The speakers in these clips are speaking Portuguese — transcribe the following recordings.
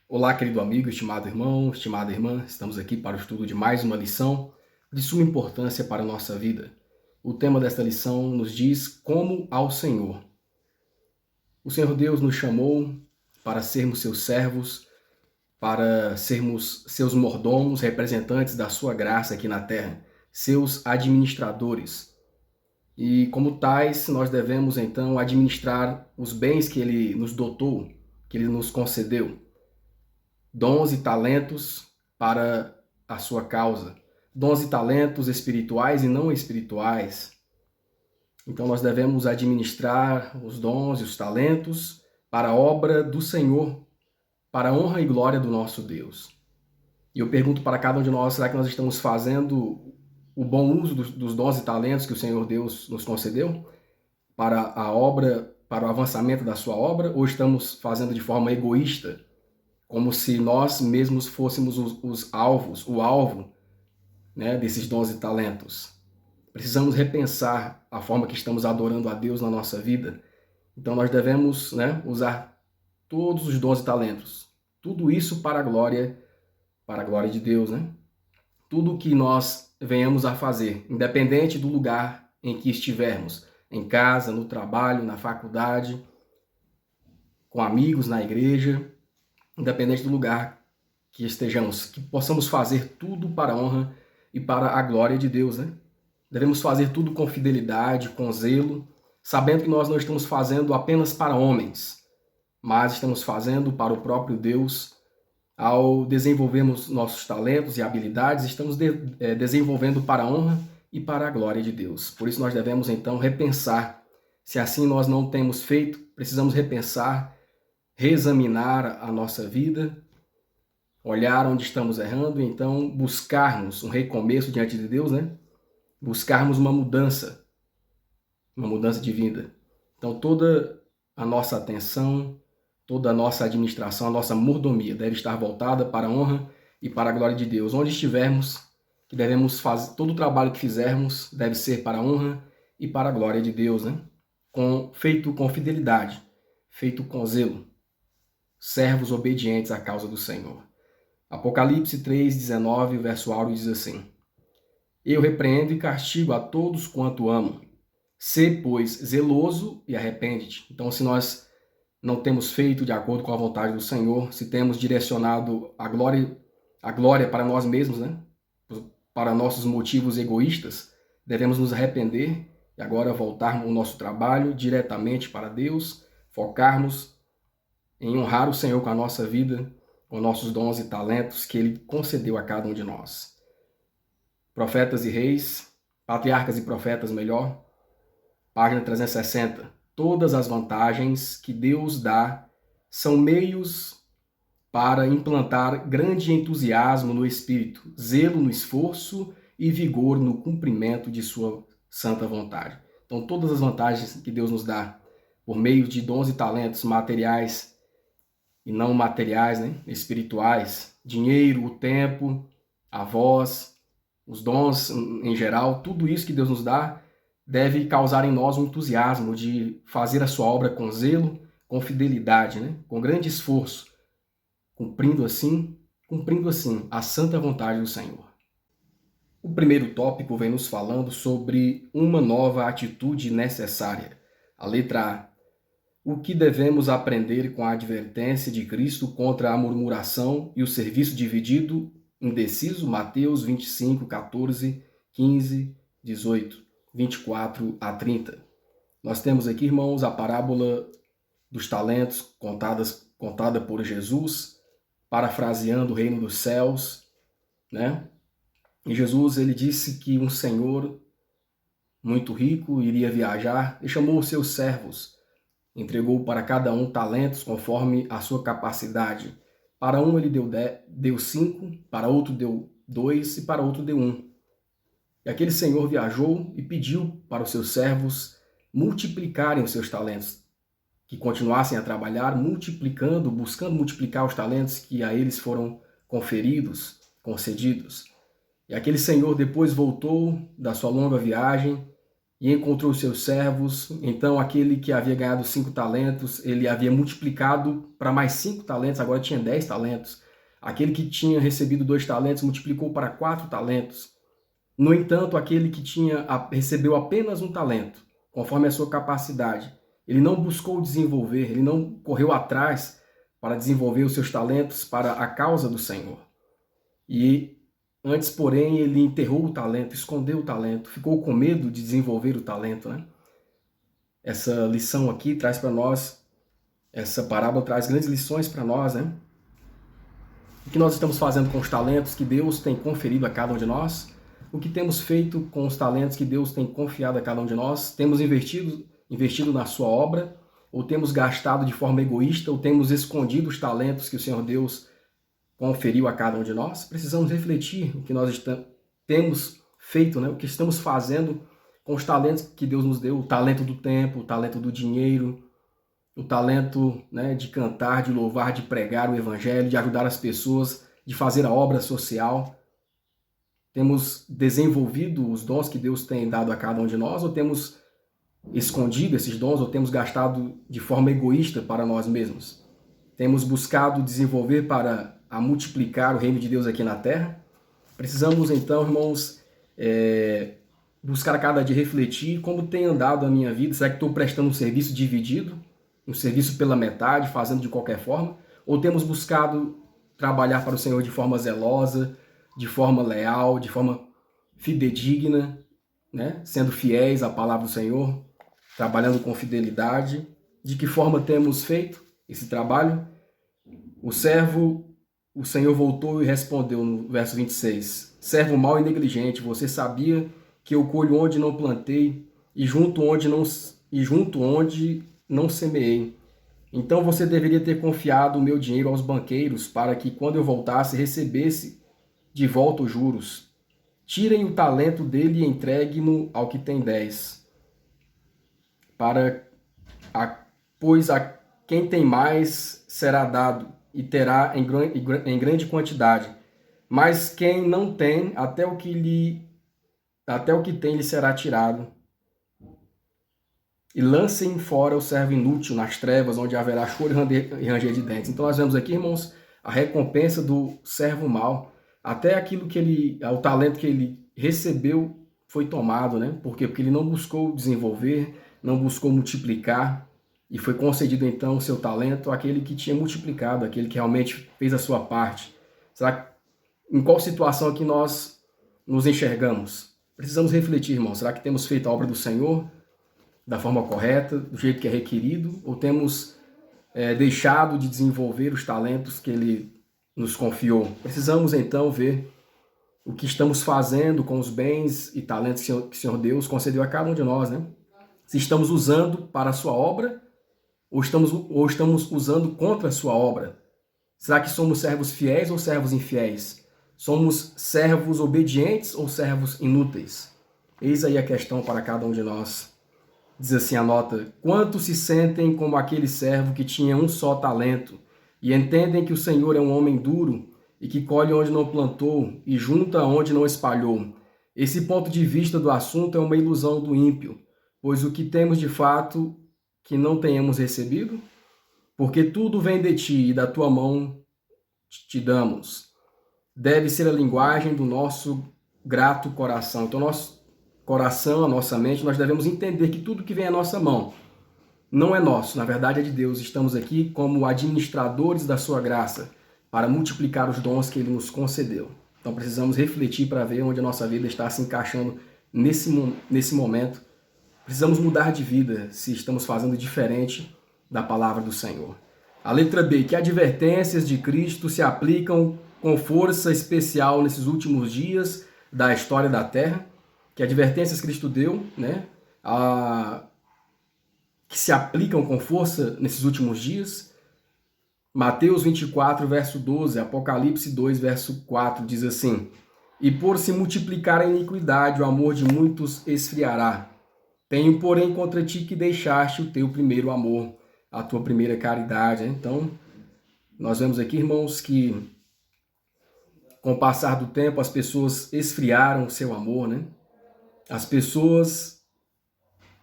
Olá, querido amigo, estimado irmão, estimada irmã, estamos aqui para o estudo de mais uma lição de suma importância para a nossa vida. O tema desta lição nos diz como ao Senhor. O Senhor Deus nos chamou para sermos seus servos, para sermos seus mordomos, representantes da sua graça aqui na terra, seus administradores. E como tais, nós devemos então administrar os bens que ele nos dotou, que ele nos concedeu. Dons e talentos para a sua causa. Dons e talentos espirituais e não espirituais. Então nós devemos administrar os dons e os talentos para a obra do Senhor, para a honra e glória do nosso Deus. E eu pergunto para cada um de nós, será que nós estamos fazendo o bom uso dos dons e talentos que o Senhor Deus nos concedeu para a obra, para o avançamento da sua obra, ou estamos fazendo de forma egoísta, como se nós mesmos fôssemos os alvos, o alvo, né, desses dons e talentos? Precisamos repensar a forma que estamos adorando a Deus na nossa vida. Então nós devemos, né, usar todos os dons e talentos. Tudo isso para a glória de Deus, né? Tudo que nós venhamos a fazer, independente do lugar em que estivermos, em casa, no trabalho, na faculdade, com amigos, na igreja, independente do lugar que estejamos, que possamos fazer tudo para a honra e para a glória de Deus, né? Devemos fazer tudo com fidelidade, com zelo, sabendo que nós não estamos fazendo apenas para homens, mas estamos fazendo para o próprio Deus. Ao desenvolvermos nossos talentos e habilidades, estamos desenvolvendo para a honra e para a glória de Deus. Por isso nós devemos então repensar. Se assim nós não temos feito, precisamos repensar, reexaminar a nossa vida, olhar onde estamos errando e então buscarmos um recomeço diante de Deus, né? Buscarmos uma mudança de vida. Então toda a nossa atenção, toda a nossa administração, a nossa mordomia deve estar voltada para a honra e para a glória de Deus. Onde estivermos, que devemos fazer, todo o trabalho que fizermos deve ser para a honra e para a glória de Deus, né? Feito com fidelidade, feito com zelo, servos obedientes à causa do Senhor. Apocalipse 3:19, o verso áureo diz assim: Eu repreendo e castigo a todos quanto amo. Sê, pois, zeloso e arrepende-te. Então, se nós não temos feito de acordo com a vontade do Senhor, se temos direcionado a glória para nós mesmos, né? Para nossos motivos egoístas, devemos nos arrepender e agora voltarmos o nosso trabalho diretamente para Deus, focarmos em honrar o Senhor com a nossa vida, com nossos dons e talentos que Ele concedeu a cada um de nós. Profetas e Reis, Patriarcas e Profetas, melhor, página 360. Todas as vantagens que Deus dá são meios para implantar grande entusiasmo no espírito, zelo no esforço e vigor no cumprimento de sua santa vontade. Então, todas as vantagens que Deus nos dá por meio de dons e talentos materiais e não materiais, né, espirituais, dinheiro, o tempo, a voz, os dons em geral, tudo isso que Deus nos dá deve causar em nós um entusiasmo de fazer a sua obra com zelo, com fidelidade, né? Com grande esforço, cumprindo assim a santa vontade do Senhor. O primeiro tópico vem nos falando sobre uma nova atitude necessária. A letra A. O que devemos aprender com a advertência de Cristo contra a murmuração e o serviço dividido, indeciso? Mateus 25, 14, 15, 18, 24 a 30. Nós temos aqui, irmãos, a parábola dos talentos contada por Jesus, parafraseando o reino dos céus, né? E Jesus, ele disse que um senhor muito rico iria viajar e chamou os seus servos, entregou para cada um talentos conforme a sua capacidade. Para um ele deu 5, para outro deu 2 e para outro deu 1. E aquele senhor viajou e pediu para os seus servos multiplicarem os seus talentos, que continuassem a trabalhar, multiplicando, buscando multiplicar os talentos que a eles foram conferidos, concedidos. E aquele senhor depois voltou da sua longa viagem e encontrou os seus servos. Então aquele que havia ganhado 5 talentos, ele havia multiplicado para mais 5 talentos, agora tinha 10 talentos. Aquele que tinha recebido 2 talentos multiplicou para 4 talentos. No entanto, aquele que recebeu apenas 1 talento, conforme a sua capacidade, ele não buscou desenvolver, ele não correu atrás para desenvolver os seus talentos para a causa do Senhor. E antes, porém, ele enterrou o talento, escondeu o talento, ficou com medo de desenvolver o talento, né? Essa lição aqui traz para nós, essa parábola traz grandes lições para nós, né? O que nós estamos fazendo com os talentos que Deus tem conferido a cada um de nós? O que temos feito com os talentos que Deus tem confiado a cada um de nós? Temos investido na sua obra? Ou temos gastado de forma egoísta? Ou temos escondido os talentos que o Senhor Deus conferiu a cada um de nós? Precisamos refletir o que nós temos feito, né? O que estamos fazendo com os talentos que Deus nos deu. O talento do tempo, o talento do dinheiro, o talento, né, de cantar, de louvar, de pregar o evangelho, de ajudar as pessoas, de fazer a obra social. Temos desenvolvido os dons que Deus tem dado a cada um de nós, ou temos escondido esses dons, ou temos gastado de forma egoísta para nós mesmos? Temos buscado desenvolver para multiplicar o reino de Deus aqui na terra? Precisamos então, irmãos, buscar a cada dia refletir como tem andado a minha vida. Será que estou prestando um serviço dividido? Um serviço pela metade, fazendo de qualquer forma? Ou temos buscado trabalhar para o Senhor de forma zelosa, de forma leal, de forma fidedigna, né? Sendo fiéis à palavra do Senhor, trabalhando com fidelidade? De que forma temos feito esse trabalho? O Senhor voltou e respondeu no verso 26, servo mau e negligente, você sabia que eu colho onde não plantei e junto onde não semeei. Então você deveria ter confiado o meu dinheiro aos banqueiros para que quando eu voltasse recebesse de volta os juros. Tirem o talento dele e entregue-no ao que tem 10. Pois a quem tem mais será dado e terá em grande quantidade. Mas quem não tem, até o que tem lhe será tirado. E lancem fora o servo inútil nas trevas, onde haverá choro e ranger de dentes. Então nós vemos aqui, irmãos, a recompensa do servo mau. Até aquilo o talento que ele recebeu foi tomado, né? Por quê? Porque ele não buscou desenvolver, não buscou multiplicar, e foi concedido então o seu talento àquele que tinha multiplicado, aquele que realmente fez a sua parte. Em qual situação aqui nós nos enxergamos? Precisamos refletir, irmão. Será que temos feito a obra do Senhor da forma correta, do jeito que é requerido? Ou temos deixado de desenvolver os talentos que Ele nos confiou? Precisamos então ver o que estamos fazendo com os bens e talentos que o Senhor Deus concedeu a cada um de nós, né? Se estamos usando para a sua obra ou estamos usando contra a sua obra? Será que somos servos fiéis ou servos infiéis? Somos servos obedientes ou servos inúteis? Eis aí a questão para cada um de nós. Diz assim a nota: quantos se sentem como aquele servo que tinha um só talento e entendem que o Senhor é um homem duro e que colhe onde não plantou e junta onde não espalhou? Esse ponto de vista do assunto é uma ilusão do ímpio, pois o que temos de fato que não tenhamos recebido? Porque tudo vem de ti e da tua mão te damos. Deve ser a linguagem do nosso grato coração. Então, nosso coração, a nossa mente, nós devemos entender que tudo que vem à nossa mão não é nosso, na verdade é de Deus. Estamos aqui como administradores da sua graça para multiplicar os dons que Ele nos concedeu. Então precisamos refletir para ver onde a nossa vida está se encaixando nesse momento. Precisamos mudar de vida se estamos fazendo diferente da palavra do Senhor. A letra B, que advertências de Cristo se aplicam com força especial nesses últimos dias da história da Terra. Que advertências Cristo deu, né? Que se aplicam com força nesses últimos dias. Mateus 24, verso 12, Apocalipse 2, verso 4, diz assim: e por se multiplicar a iniquidade, o amor de muitos esfriará. Tenho, porém, contra ti que deixaste o teu primeiro amor, a tua primeira caridade. Então, nós vemos aqui, irmãos, que com o passar do tempo as pessoas esfriaram o seu amor, né? As pessoas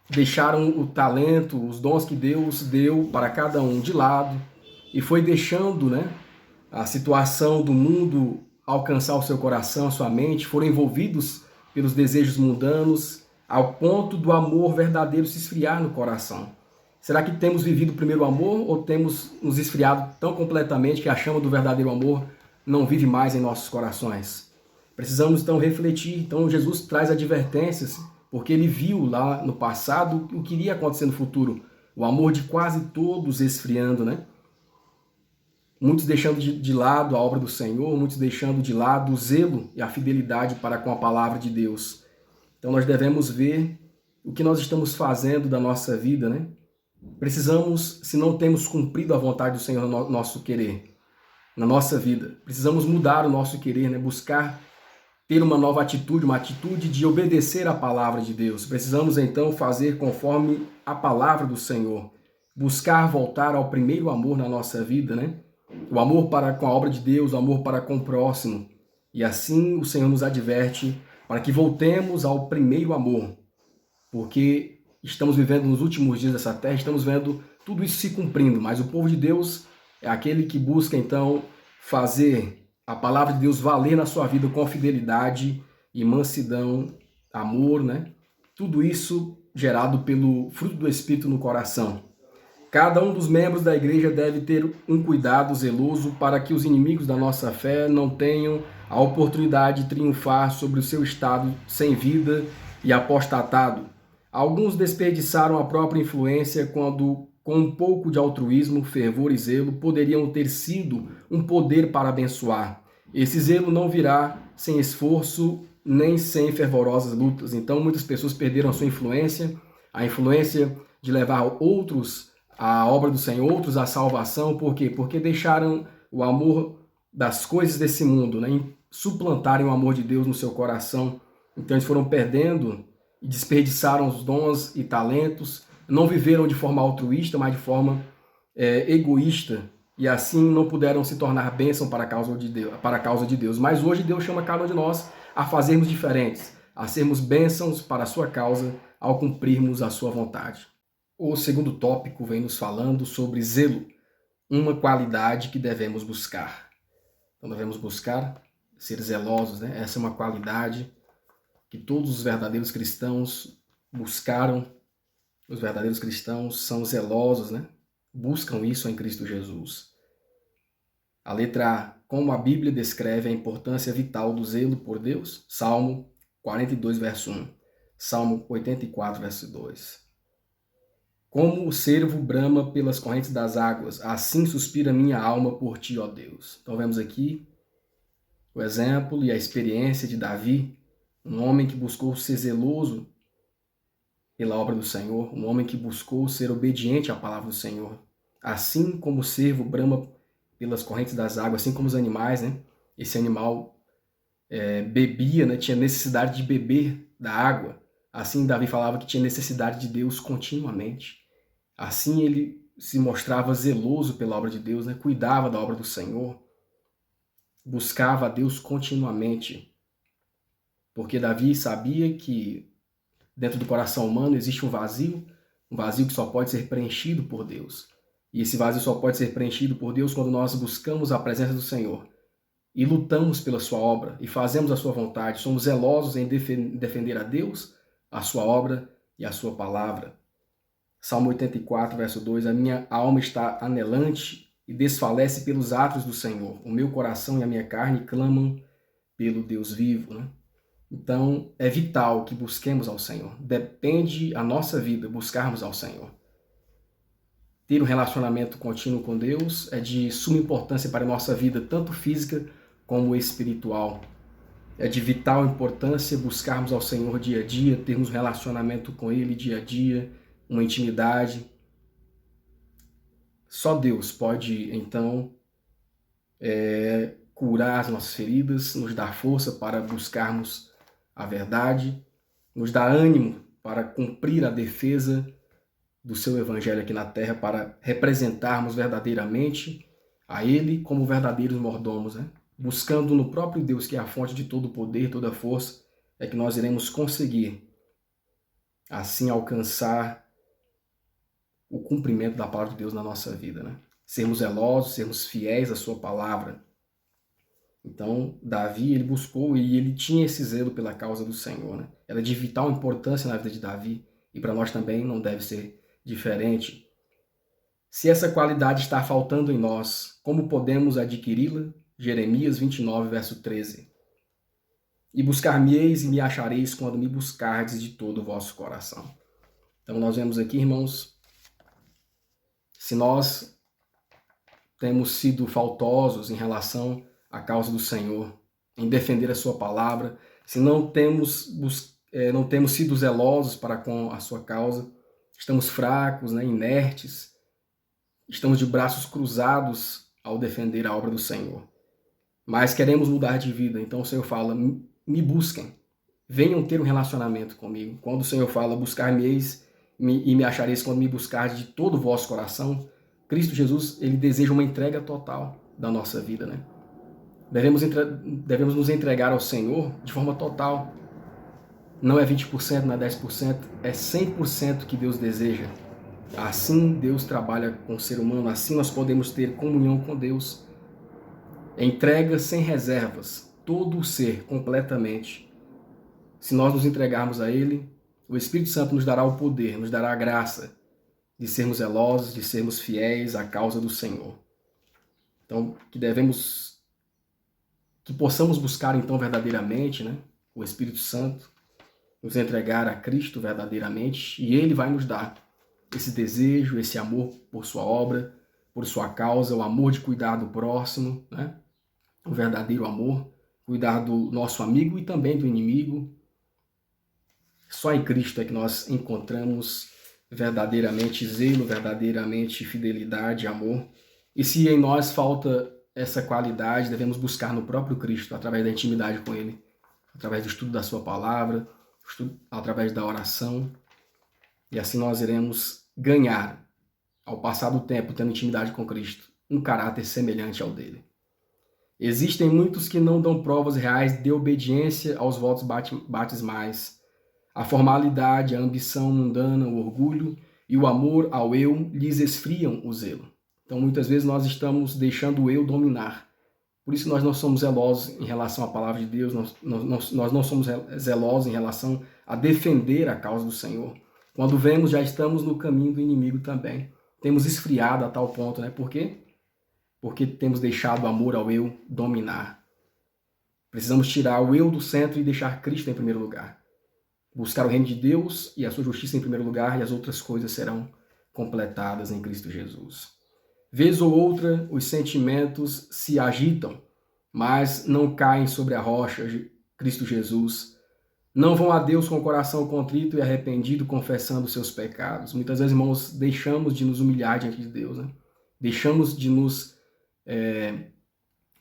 deixaram o talento, os dons que Deus deu para cada um de lado e foi deixando, né, a situação do mundo alcançar o seu coração, a sua mente, foram envolvidos pelos desejos mundanos ao ponto do amor verdadeiro se esfriar no coração. Será que temos vivido o primeiro amor ou temos nos esfriado tão completamente que a chama do verdadeiro amor não vive mais em nossos corações? Precisamos então refletir. Então Jesus traz advertências porque ele viu lá no passado o que iria acontecer no futuro. O amor de quase todos esfriando, né? Muitos deixando de lado a obra do Senhor, muitos deixando de lado o zelo e a fidelidade para com a palavra de Deus. Então nós devemos ver o que nós estamos fazendo da nossa vida, né? Precisamos, se não temos cumprido a vontade do Senhor no nosso querer, na nossa vida, precisamos mudar o nosso querer, né? Buscar ter uma nova atitude, uma atitude de obedecer à palavra de Deus. Precisamos então fazer conforme a palavra do Senhor, buscar voltar ao primeiro amor na nossa vida, né? O amor para com a obra de Deus, o amor para com o próximo. E assim o Senhor nos adverte para que voltemos ao primeiro amor, porque estamos vivendo nos últimos dias dessa terra, estamos vendo tudo isso se cumprindo, mas o povo de Deus é aquele que busca então fazer a palavra de Deus valer na sua vida com fidelidade e mansidão, amor, né? Tudo isso gerado pelo fruto do Espírito no coração. Cada um dos membros da igreja deve ter um cuidado zeloso para que os inimigos da nossa fé não tenham a oportunidade de triunfar sobre o seu estado sem vida e apostatado. Alguns desperdiçaram a própria influência quando, com um pouco de altruísmo, fervor e zelo, poderiam ter sido um poder para abençoar. Esse zelo não virá sem esforço nem sem fervorosas lutas. Então, muitas pessoas perderam a sua influência, a influência de levar outros à obra do Senhor, outros à salvação. Por quê? Porque deixaram o amor das coisas desse mundo, né? Suplantarem o amor de Deus no seu coração. Então, eles foram perdendo e desperdiçaram os dons e talentos, não viveram de forma altruísta, mas de forma egoísta, e assim não puderam se tornar bênção para a causa de Deus. Mas hoje Deus chama cada um de nós a fazermos diferentes, a sermos bênçãos para a sua causa, ao cumprirmos a sua vontade. O segundo tópico vem nos falando sobre zelo, uma qualidade que devemos buscar. Então devemos buscar ser zelosos, né? Essa é uma qualidade que todos os verdadeiros cristãos buscaram. Os verdadeiros cristãos são zelosos, né? Buscam isso em Cristo Jesus. A letra A, como a Bíblia descreve a importância vital do zelo por Deus? Salmo 42, verso 1. Salmo 84, verso 2. Como o cervo brama pelas correntes das águas, assim suspira minha alma por ti, ó Deus. Então vemos aqui o exemplo e a experiência de Davi, um homem que buscou ser zeloso pela obra do Senhor, um homem que buscou ser obediente à palavra do Senhor. Assim como o cervo brama pelas correntes das águas, assim como os animais, né? Esse animal bebia, né? Tinha necessidade de beber da água. Assim Davi falava que tinha necessidade de Deus continuamente. Assim ele se mostrava zeloso pela obra de Deus, né? Cuidava da obra do Senhor, buscava a Deus continuamente. Porque Davi sabia que dentro do coração humano existe um vazio que só pode ser preenchido por Deus. E esse vazio só pode ser preenchido por Deus quando nós buscamos a presença do Senhor e lutamos pela sua obra e fazemos a sua vontade. Somos zelosos em defender a Deus, a sua obra e a sua palavra. Salmo 84, verso 2, a minha alma está anelante e desfalece pelos atos do Senhor. O meu coração e a minha carne clamam pelo Deus vivo, né? Então, é vital que busquemos ao Senhor. Depende a nossa vida buscarmos ao Senhor. Ter um relacionamento contínuo com Deus é de suma importância para a nossa vida, tanto física como espiritual. É de vital importância buscarmos ao Senhor dia a dia, termos um relacionamento com Ele dia a dia, uma intimidade. Só Deus pode, então, curar as nossas feridas, nos dar força para buscarmos a verdade, nos dar ânimo para cumprir a defesa do seu evangelho aqui na terra, para representarmos verdadeiramente a Ele como verdadeiros mordomos, né? Buscando no próprio Deus, que é a fonte de todo o poder, toda a força, é que nós iremos conseguir assim alcançar o cumprimento da palavra de Deus na nossa vida, né? Sermos zelosos, sermos fiéis à sua palavra. Então, Davi, ele buscou e ele tinha esse zelo pela causa do Senhor, né? Era de vital importância na vida de Davi e para nós também não deve ser diferente. Se essa qualidade está faltando em nós, como podemos adquiri-la? Jeremias 29, verso 13. E buscar-me-eis e me achareis quando me buscardes de todo o vosso coração. Então nós vemos aqui, irmãos, se nós temos sido faltosos em relação à causa do Senhor, em defender a sua palavra, se não temos sido zelosos para com a sua causa, estamos fracos, né, inertes, estamos de braços cruzados ao defender a obra do Senhor. Mas queremos mudar de vida, então o Senhor fala, me busquem, venham ter um relacionamento comigo. Quando o Senhor fala, buscar-me-eis e me achareis quando me buscardes de todo o vosso coração, Cristo Jesus, ele deseja uma entrega total da nossa vida, né? Devemos nos entregar ao Senhor de forma total. Não é 20%, não é 10%, é 100% que Deus deseja. Assim Deus trabalha com o ser humano, assim nós podemos ter comunhão com Deus. Entrega sem reservas, todo o ser completamente. Se nós nos entregarmos a Ele, o Espírito Santo nos dará o poder, nos dará a graça de sermos zelosos, de sermos fiéis à causa do Senhor. Então, que possamos buscar então verdadeiramente, né, o Espírito Santo, nos entregar a Cristo verdadeiramente, e Ele vai nos dar esse desejo, esse amor por sua obra, por sua causa, o amor de cuidar do próximo, né? O verdadeiro amor, cuidar do nosso amigo e também do inimigo. Só em Cristo é que nós encontramos verdadeiramente zelo, verdadeiramente fidelidade, amor. E se em nós falta essa qualidade, devemos buscar no próprio Cristo, através da intimidade com Ele, através do estudo da sua palavra, através da oração. E assim nós iremos ganhar, ao passar do tempo, tendo intimidade com Cristo, um caráter semelhante ao dele. Existem muitos que não dão provas reais de obediência aos votos batismais. A formalidade, a ambição mundana, o orgulho e o amor ao eu lhes esfriam o zelo. Então, muitas vezes nós estamos deixando o eu dominar. Por isso nós não somos zelosos em relação à palavra de Deus, nós não somos zelosos em relação a defender a causa do Senhor. Quando vemos, já estamos no caminho do inimigo também. Temos esfriado a tal ponto, né? Por quê? Porque temos deixado o amor ao eu dominar. Precisamos tirar o eu do centro e deixar Cristo em primeiro lugar. Buscar o reino de Deus e a sua justiça em primeiro lugar, e as outras coisas serão completadas em Cristo Jesus. Vez ou outra, os sentimentos se agitam, mas não caem sobre a rocha, Cristo Jesus. Não vão a Deus com o coração contrito e arrependido, confessando seus pecados. Muitas vezes, irmãos, deixamos de nos humilhar diante de Deus, né? Deixamos de nos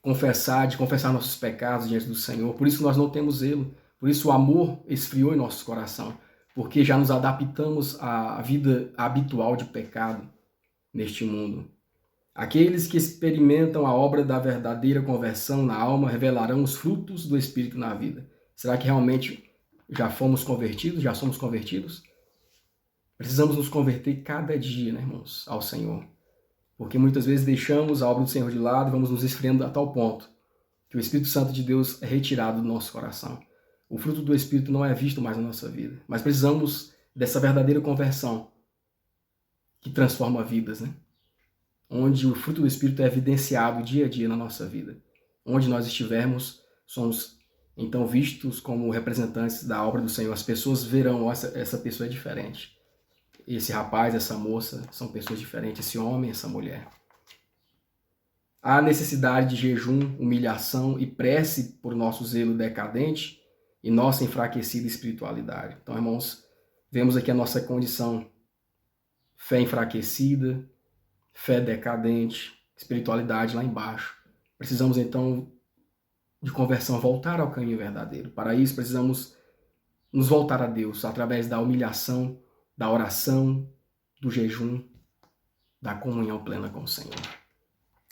confessar nossos pecados diante do Senhor. Por isso nós não temos zelo. Por isso o amor esfriou em nosso coração. Porque já nos adaptamos à vida habitual de pecado neste mundo. Aqueles que experimentam a obra da verdadeira conversão na alma revelarão os frutos do Espírito na vida. Será que realmente já fomos convertidos? Já somos convertidos? Precisamos nos converter cada dia, né, irmãos, ao Senhor. Porque muitas vezes deixamos a obra do Senhor de lado e vamos nos esfriando a tal ponto que o Espírito Santo de Deus é retirado do nosso coração. O fruto do Espírito não é visto mais na nossa vida. Mas precisamos dessa verdadeira conversão que transforma vidas, né? Onde o fruto do Espírito é evidenciado dia a dia na nossa vida. Onde nós estivermos, somos então vistos como representantes da obra do Senhor. As pessoas verão, essa pessoa é diferente. Esse rapaz, essa moça, são pessoas diferentes. Esse homem, essa mulher. Há necessidade de jejum, humilhação e prece por nosso zelo decadente e nossa enfraquecida espiritualidade. Então, irmãos, vemos aqui a nossa condição: fé enfraquecida, fé decadente, espiritualidade lá embaixo. Precisamos, então, de conversão, voltar ao caminho verdadeiro. Para isso, precisamos nos voltar a Deus através da humilhação, da oração, do jejum, da comunhão plena com o Senhor.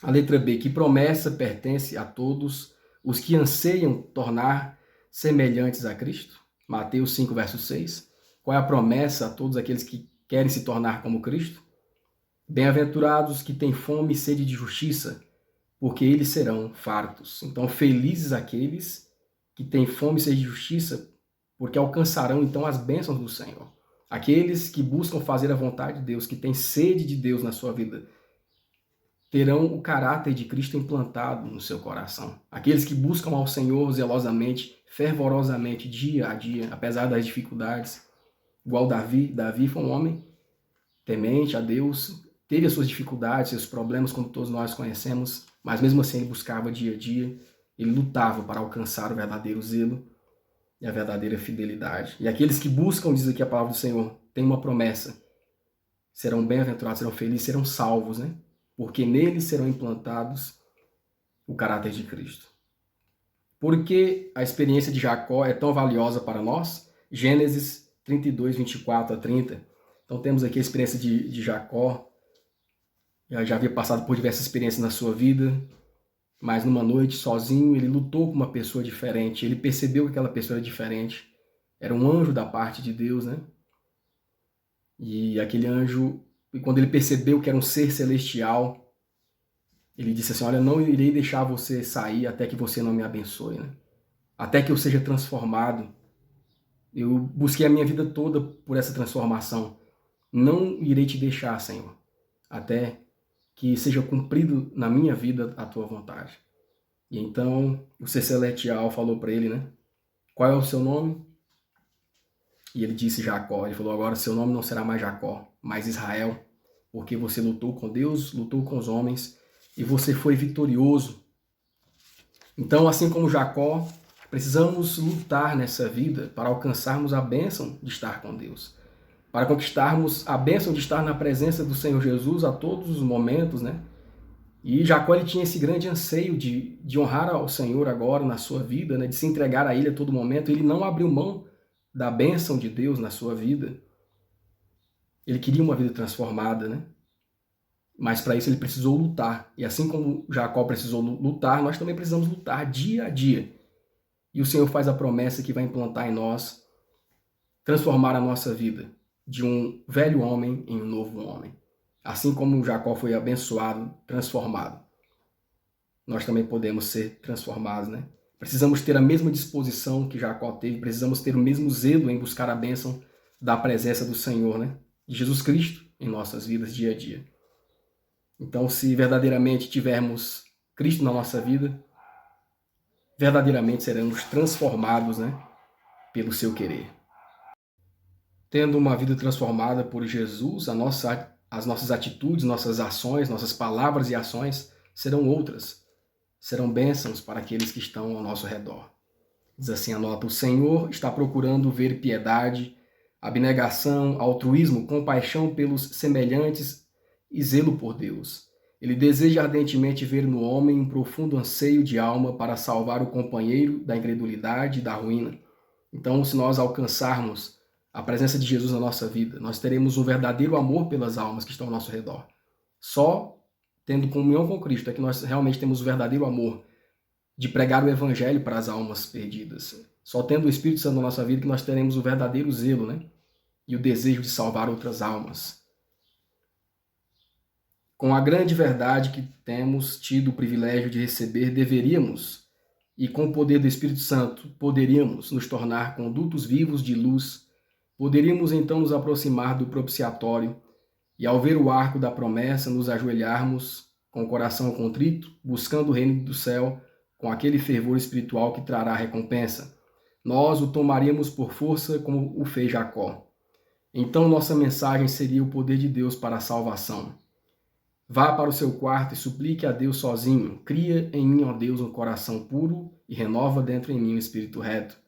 A letra B, que promessa pertence a todos os que anseiam tornar semelhantes a Cristo. Mateus 5, verso 6. Qual é a promessa a todos aqueles que querem se tornar como Cristo? Bem-aventurados que têm fome e sede de justiça, porque eles serão fartos. Então, felizes aqueles que têm fome e sede de justiça, porque alcançarão então as bênçãos do Senhor. Aqueles que buscam fazer a vontade de Deus, que têm sede de Deus na sua vida, terão o caráter de Cristo implantado no seu coração. Aqueles que buscam ao Senhor zelosamente, fervorosamente, dia a dia, apesar das dificuldades, igual Davi foi um homem temente a Deus, teve as suas dificuldades, seus problemas, como todos nós conhecemos, mas mesmo assim ele buscava dia a dia, ele lutava para alcançar o verdadeiro zelo e a verdadeira fidelidade. E aqueles que buscam, diz aqui a palavra do Senhor, tem uma promessa, serão bem-aventurados, serão felizes, serão salvos, né? Porque neles serão implantados o caráter de Cristo. Por que a experiência de Jacó é tão valiosa para nós? Gênesis 32, 24 a 30. Então temos aqui a experiência de Jacó. Já havia passado por diversas experiências na sua vida, mas numa noite, sozinho, ele lutou com uma pessoa diferente. Ele percebeu que aquela pessoa era diferente. Era um anjo da parte de Deus, né? E aquele anjo, quando ele percebeu que era um ser celestial, ele disse assim, olha, não irei deixar você sair até que você não me abençoe, né? Até que eu seja transformado. Eu busquei a minha vida toda por essa transformação. Não irei te deixar, Senhor, até que seja cumprido na minha vida a tua vontade. E então o ser celestial falou para ele, né? Qual é o seu nome? E ele disse Jacó. Ele falou, agora seu nome não será mais Jacó, mas Israel, porque você lutou com Deus, lutou com os homens e você foi vitorioso. Então, assim como Jacó, precisamos lutar nessa vida para alcançarmos a bênção de estar com Deus. Para conquistarmos a bênção de estar na presença do Senhor Jesus a todos os momentos, né? E Jacó ele tinha esse grande anseio de honrar ao Senhor agora na sua vida, né? De se entregar a Ele a todo momento. Ele não abriu mão da bênção de Deus na sua vida. Ele queria uma vida transformada, né? Mas para isso ele precisou lutar. E assim como Jacó precisou lutar, nós também precisamos lutar dia a dia. E o Senhor faz a promessa que vai implantar em nós, transformar a nossa vida de um velho homem em um novo homem. Assim como Jacó foi abençoado, transformado, nós também podemos ser transformados, né? Precisamos ter a mesma disposição que Jacó teve, precisamos ter o mesmo zelo em buscar a bênção da presença do Senhor, né? De Jesus Cristo em nossas vidas dia a dia. Então, se verdadeiramente tivermos Cristo na nossa vida, verdadeiramente seremos transformados, né? Pelo seu querer. Tendo uma vida transformada por Jesus, as nossas atitudes, nossas ações, nossas palavras e ações serão outras. Serão bênçãos para aqueles que estão ao nosso redor. Diz assim a nota, o Senhor está procurando ver piedade, abnegação, altruísmo, compaixão pelos semelhantes e zelo por Deus. Ele deseja ardentemente ver no homem um profundo anseio de alma para salvar o companheiro da incredulidade e da ruína. Então, se nós alcançarmos a presença de Jesus na nossa vida, nós teremos um verdadeiro amor pelas almas que estão ao nosso redor. Só tendo comunhão com Cristo é que nós realmente temos o verdadeiro amor de pregar o evangelho para as almas perdidas. Só tendo o Espírito Santo na nossa vida que nós teremos o verdadeiro zelo, né? E o desejo de salvar outras almas. Com a grande verdade que temos tido o privilégio de receber, deveríamos, e com o poder do Espírito Santo, poderíamos nos tornar condutos vivos de luz. Poderíamos então nos aproximar do propiciatório e, ao ver o arco da promessa, nos ajoelharmos com o coração contrito, buscando o reino do céu com aquele fervor espiritual que trará recompensa. Nós o tomaríamos por força como o fez Jacó. Então nossa mensagem seria o poder de Deus para a salvação. Vá para o seu quarto e suplique a Deus sozinho. Cria em mim, ó Deus, um coração puro e renova dentro em mim um espírito reto.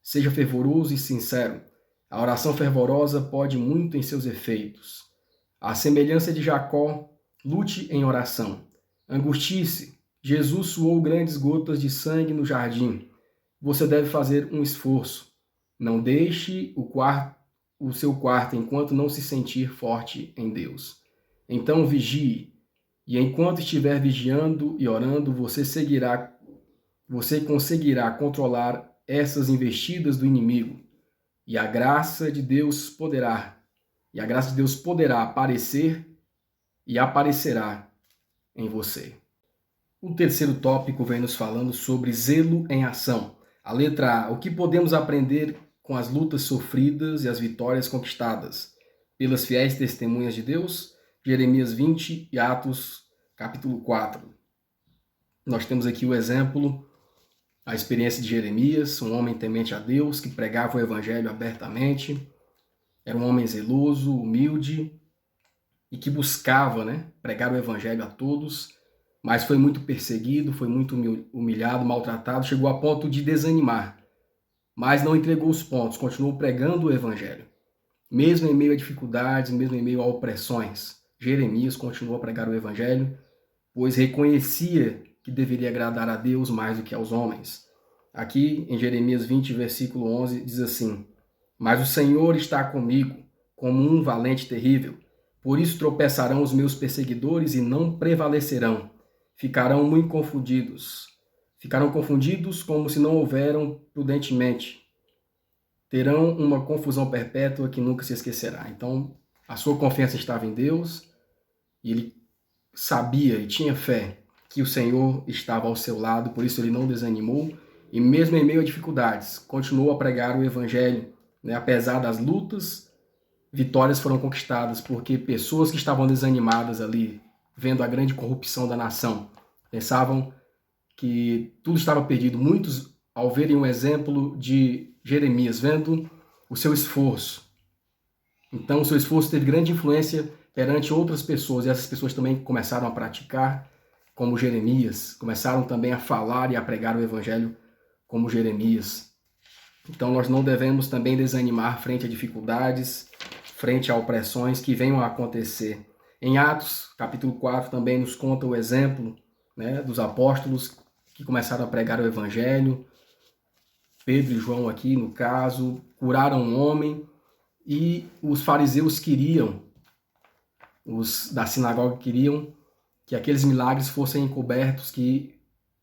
Seja fervoroso e sincero. A oração fervorosa pode muito em seus efeitos. À semelhança de Jacó, lute em oração. Angustie-se. Jesus suou grandes gotas de sangue no jardim. Você deve fazer um esforço. Não deixe o seu quarto enquanto não se sentir forte em Deus. Então vigie, e enquanto estiver vigiando e orando, você conseguirá controlar essas investidas do inimigo. e a graça de Deus poderá aparecer e aparecerá em você. O terceiro tópico vem nos falando sobre zelo em ação. A letra A, o que podemos aprender com as lutas sofridas e as vitórias conquistadas pelas fiéis testemunhas de Deus? Jeremias 20 e Atos capítulo 4. Nós temos aqui o exemplo, a experiência de Jeremias, um homem temente a Deus, que pregava o evangelho abertamente, era um homem zeloso, humilde e que buscava, pregar o evangelho a todos, mas foi muito perseguido, foi muito humilhado, maltratado, chegou a ponto de desanimar, mas não entregou os pontos, continuou pregando o evangelho. Mesmo em meio a dificuldades, mesmo em meio a opressões, Jeremias continuou a pregar o evangelho, pois reconhecia que deveria agradar a Deus mais do que aos homens. Aqui em Jeremias 20, versículo 11, diz assim: mas o Senhor está comigo, como um valente terrível. Por isso tropeçarão os meus perseguidores e não prevalecerão. Ficarão muito confundidos. Ficarão confundidos como se não houveram prudentemente. Terão uma confusão perpétua que nunca se esquecerá. Então, a sua confiança estava em Deus e ele sabia e tinha fé que o Senhor estava ao seu lado, por isso ele não desanimou e mesmo em meio a dificuldades, continuou a pregar o evangelho. Apesar das lutas, vitórias foram conquistadas, porque pessoas que estavam desanimadas ali, vendo a grande corrupção da nação, pensavam que tudo estava perdido. Muitos, ao verem um exemplo de Jeremias, vendo o seu esforço, então o seu esforço teve grande influência perante outras pessoas, e essas pessoas também começaram a praticar como Jeremias, começaram também a falar e a pregar o evangelho como Jeremias. Então nós não devemos também desanimar frente a dificuldades, frente a opressões que venham a acontecer. Em Atos, capítulo 4, também nos conta o exemplo dos apóstolos que começaram a pregar o evangelho. Pedro e João aqui, no caso, curaram um homem e os fariseus queriam, os da sinagoga queriam que aqueles milagres fossem encobertos, que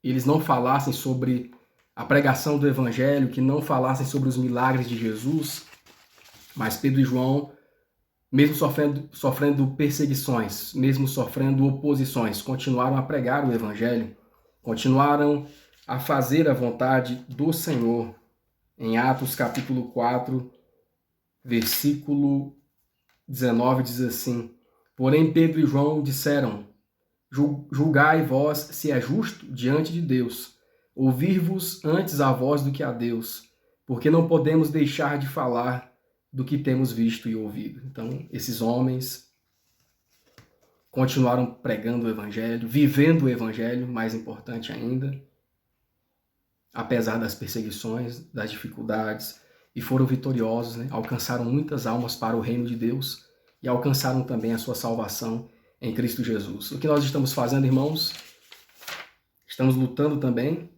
eles não falassem sobre a pregação do evangelho, que não falassem sobre os milagres de Jesus. Mas Pedro e João, mesmo sofrendo perseguições, mesmo sofrendo oposições, continuaram a pregar o evangelho, continuaram a fazer a vontade do Senhor. Em Atos capítulo 4, versículo 19 diz assim: porém Pedro e João disseram: julgai vós se é justo diante de Deus ouvir-vos antes a voz do que a Deus, porque não podemos deixar de falar do que temos visto e ouvido. Então, esses homens continuaram pregando o evangelho, vivendo o evangelho, mais importante ainda, apesar das perseguições, das dificuldades, e foram vitoriosos, alcançaram muitas almas para o reino de Deus e alcançaram também a sua salvação em Cristo Jesus. O que nós estamos fazendo, irmãos? Estamos lutando também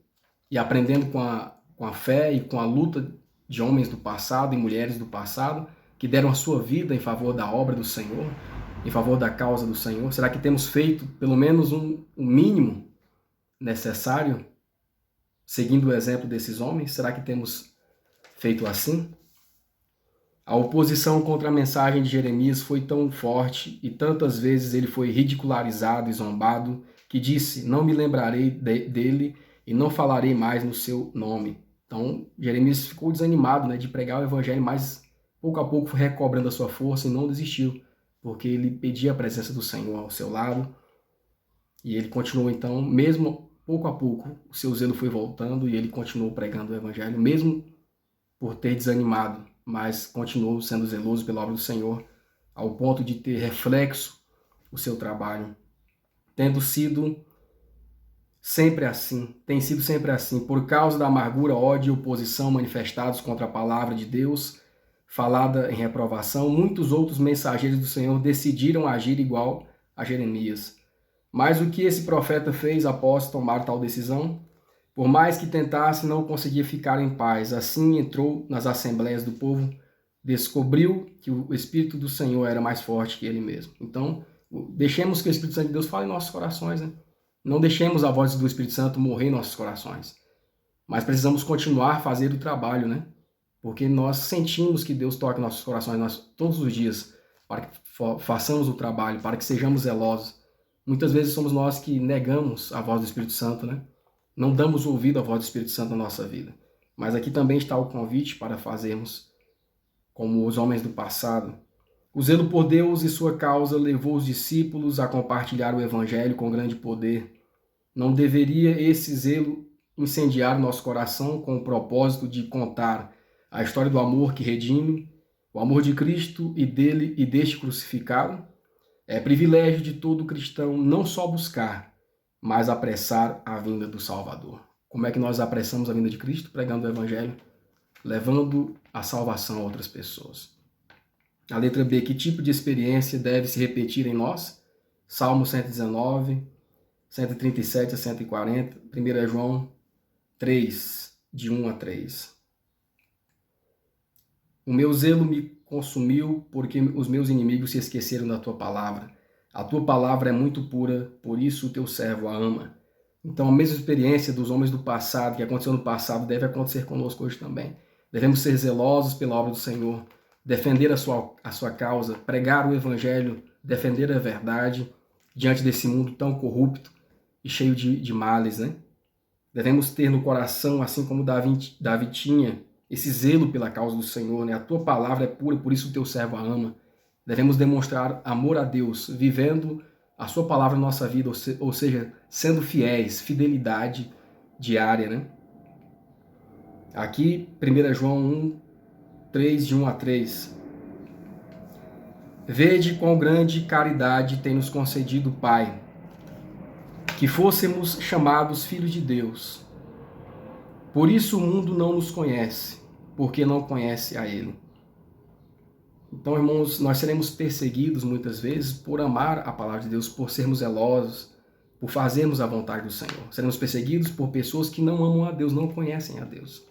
e aprendendo com a fé e com a luta de homens do passado e mulheres do passado que deram a sua vida em favor da obra do Senhor, em favor da causa do Senhor. Será que temos feito pelo menos um mínimo necessário, seguindo o exemplo desses homens? Será que temos feito assim? A oposição contra a mensagem de Jeremias foi tão forte e tantas vezes ele foi ridicularizado e zombado que disse: não me lembrarei dele e não falarei mais no seu nome. Então Jeremias ficou desanimado de pregar o evangelho, mas pouco a pouco foi recobrando a sua força e não desistiu, porque ele pedia a presença do Senhor ao seu lado. E ele continuou então, mesmo pouco a pouco, o seu zelo foi voltando e ele continuou pregando o evangelho, mesmo por ter desanimado, mas continuou sendo zeloso pela obra do Senhor, ao ponto de ter reflexo o seu trabalho, tendo sido sempre assim, tem sido sempre assim, por causa da amargura, ódio e oposição manifestados contra a palavra de Deus, falada em reprovação, muitos outros mensageiros do Senhor decidiram agir igual a Jeremias. Mas o que esse profeta fez após tomar tal decisão? Por mais que tentasse, não conseguia ficar em paz. Assim entrou nas assembleias do povo, descobriu que o Espírito do Senhor era mais forte que ele mesmo. Então, deixemos que o Espírito Santo de Deus fale em nossos corações, Não deixemos a voz do Espírito Santo morrer em nossos corações. Mas precisamos continuar a fazer o trabalho, porque nós sentimos que Deus toca em nossos corações todos os dias, para que façamos o trabalho, para que sejamos zelosos. Muitas vezes somos nós que negamos a voz do Espírito Santo, né? Não damos ouvido à voz do Espírito Santo na nossa vida. Mas aqui também está o convite para fazermos como os homens do passado. O zelo por Deus e sua causa levou os discípulos a compartilhar o Evangelho com grande poder. Não deveria esse zelo incendiar o nosso coração com o propósito de contar a história do amor que redime, o amor de Cristo e dele e deste crucificado? É privilégio de todo cristão não só buscar, mas apressar a vinda do Salvador. Como é que nós apressamos a vinda de Cristo? Pregando o Evangelho, levando a salvação a outras pessoas. A letra B, que tipo de experiência deve se repetir em nós? Salmo 119, 137 a 140, 1 João 3, de 1 a 3. O meu zelo me consumiu porque os meus inimigos se esqueceram da tua palavra. A tua palavra é muito pura, por isso o teu servo a ama. Então a mesma experiência dos homens do passado, que aconteceu no passado, deve acontecer conosco hoje também. Devemos ser zelosos pela obra do Senhor, defender a sua causa, pregar o Evangelho, defender a verdade diante desse mundo tão corrupto e cheio de males, né? Devemos ter no coração, assim como Davi tinha, esse zelo pela causa do Senhor, né? A tua palavra é pura, por isso o teu servo a ama. Devemos demonstrar amor a Deus, vivendo a sua palavra na nossa vida, ou seja, sendo fiéis, fidelidade diária, né? Aqui, 1 João 1, 3, de 1 a 3. Vede quão grande caridade tem nos concedido o Pai, que fôssemos chamados filhos de Deus. Por isso o mundo não nos conhece, porque não conhece a Ele. Então, irmãos, nós seremos perseguidos muitas vezes por amar a palavra de Deus, por sermos zelosos, por fazermos a vontade do Senhor. Seremos perseguidos por pessoas que não amam a Deus, não conhecem a Deus.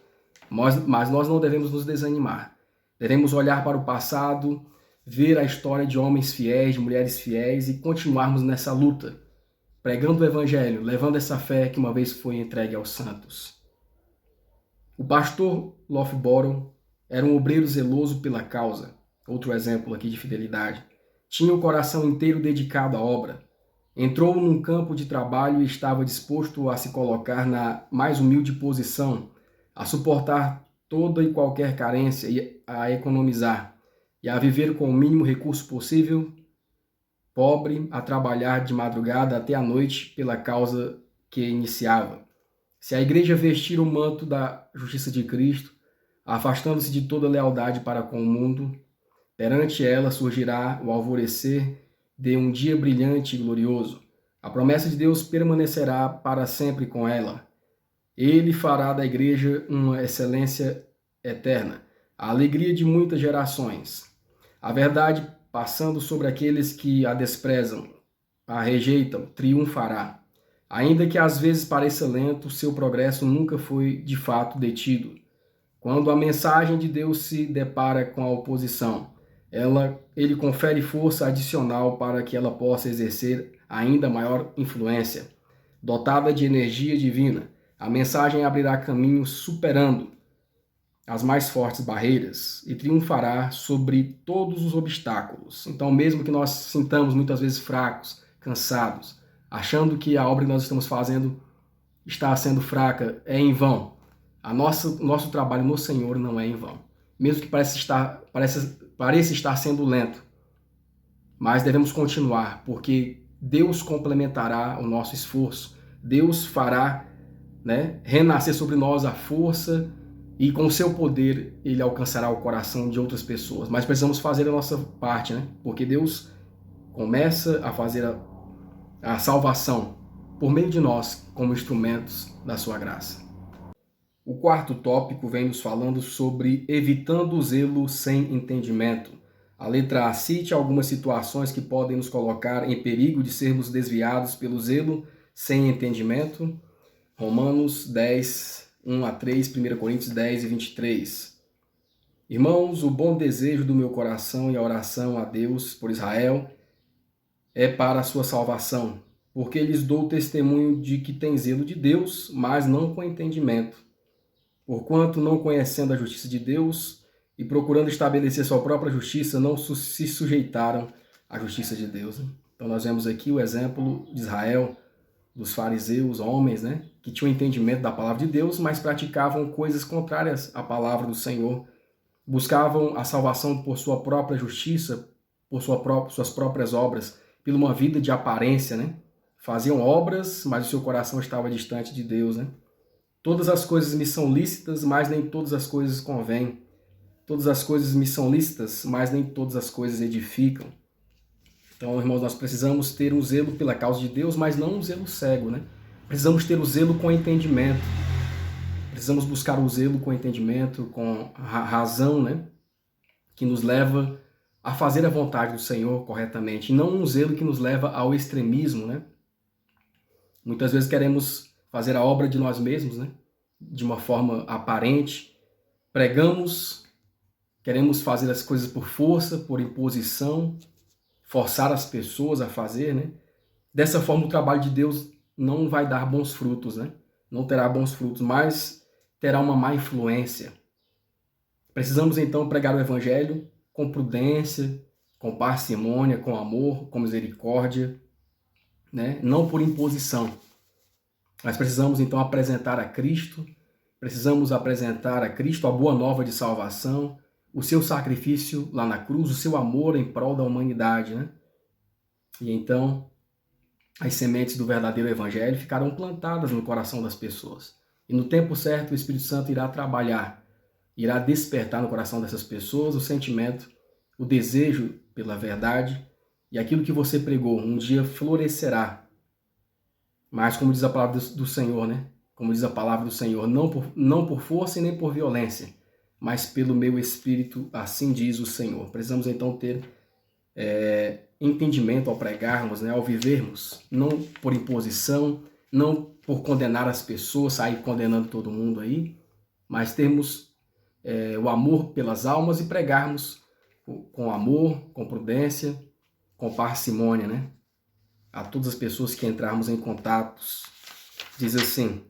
Mas nós não devemos nos desanimar. Devemos olhar para o passado, ver a história de homens fiéis, de mulheres fiéis e continuarmos nessa luta, pregando o Evangelho, levando essa fé que uma vez foi entregue aos santos. O pastor Loughborough era um obreiro zeloso pela causa, outro exemplo aqui de fidelidade. Tinha o coração inteiro dedicado à obra. Entrou num campo de trabalho e estava disposto a se colocar na mais humilde posição, a suportar toda e qualquer carência e a economizar, e a viver com o mínimo recurso possível, pobre, a trabalhar de madrugada até a noite pela causa que iniciava. Se a igreja vestir o manto da justiça de Cristo, afastando-se de toda lealdade para com o mundo, perante ela surgirá o alvorecer de um dia brilhante e glorioso. A promessa de Deus permanecerá para sempre com ela. Ele fará da igreja uma excelência eterna, a alegria de muitas gerações. A verdade, passando sobre aqueles que a desprezam, a rejeitam, triunfará. Ainda que às vezes pareça lento, seu progresso nunca foi de fato detido. Quando a mensagem de Deus se depara com a oposição, ele confere força adicional para que ela possa exercer ainda maior influência. Dotada de energia divina, a mensagem abrirá caminho superando as mais fortes barreiras e triunfará sobre todos os obstáculos. Então, mesmo que nós sintamos muitas vezes fracos, cansados, achando que a obra que nós estamos fazendo está sendo fraca, é em vão. Nosso trabalho no Senhor não é em vão. Mesmo que pareça estar sendo lento, mas devemos continuar, porque Deus complementará o nosso esforço. Deus fará, renascer sobre nós a força e com o seu poder ele alcançará o coração de outras pessoas. Mas precisamos fazer a nossa parte, porque Deus começa a fazer a salvação por meio de nós como instrumentos da sua graça. O quarto tópico vem nos falando sobre evitando o zelo sem entendimento. A letra A, cite algumas situações que podem nos colocar em perigo de sermos desviados pelo zelo sem entendimento. Romanos 10, 1 a 3, 1 Coríntios 10 e 23. Irmãos, o bom desejo do meu coração e a oração a Deus por Israel é para a sua salvação, porque lhes dou testemunho de que tem zelo de Deus, mas não com entendimento. Porquanto, não conhecendo a justiça de Deus e procurando estabelecer sua própria justiça, não se sujeitaram à justiça de Deus. Né? Então nós vemos aqui o exemplo de Israel, dos fariseus, homens, né, que tinham entendimento da palavra de Deus, mas praticavam coisas contrárias à palavra do Senhor. Buscavam a salvação por sua própria justiça, por suas próprias obras, por uma vida de aparência, né? Faziam obras, mas o seu coração estava distante de Deus, né? Todas as coisas me são lícitas, mas nem todas as coisas convêm. Todas as coisas me são lícitas, mas nem todas as coisas edificam. Então, irmãos, nós precisamos ter um zelo pela causa de Deus, mas não um zelo cego, né? Precisamos ter o zelo com entendimento. Precisamos buscar o zelo com entendimento, com razão, né? Que nos leva a fazer a vontade do Senhor corretamente. E não um zelo que nos leva ao extremismo, né? Muitas vezes queremos fazer a obra de nós mesmos, né? De uma forma aparente. Pregamos, queremos fazer as coisas por força, por imposição, forçar as pessoas a fazer, né? Dessa forma o trabalho de Deus não vai dar bons frutos, né? Não terá bons frutos, mas terá uma má influência. Precisamos então pregar o evangelho com prudência, com parcimônia, com amor, com misericórdia, né? Não por imposição. Mas precisamos então apresentar a Cristo, precisamos apresentar a Cristo a boa nova de salvação, o seu sacrifício lá na cruz, o seu amor em prol da humanidade, né? E então as sementes do verdadeiro evangelho ficarão plantadas no coração das pessoas. E no tempo certo o Espírito Santo irá trabalhar, irá despertar no coração dessas pessoas o sentimento, o desejo pela verdade, e aquilo que você pregou um dia florescerá. Mas como diz a palavra do Senhor, né? Como diz a palavra do Senhor, não por força e nem por violência, mas pelo meu Espírito, assim diz o Senhor. Precisamos então ter entendimento ao pregarmos, né? Ao vivermos, não por imposição, não por condenar as pessoas, sair condenando todo mundo aí, mas termos o amor pelas almas e pregarmos com amor, com prudência, com parcimônia, né? A todas as pessoas que entrarmos em contatos. Diz assim: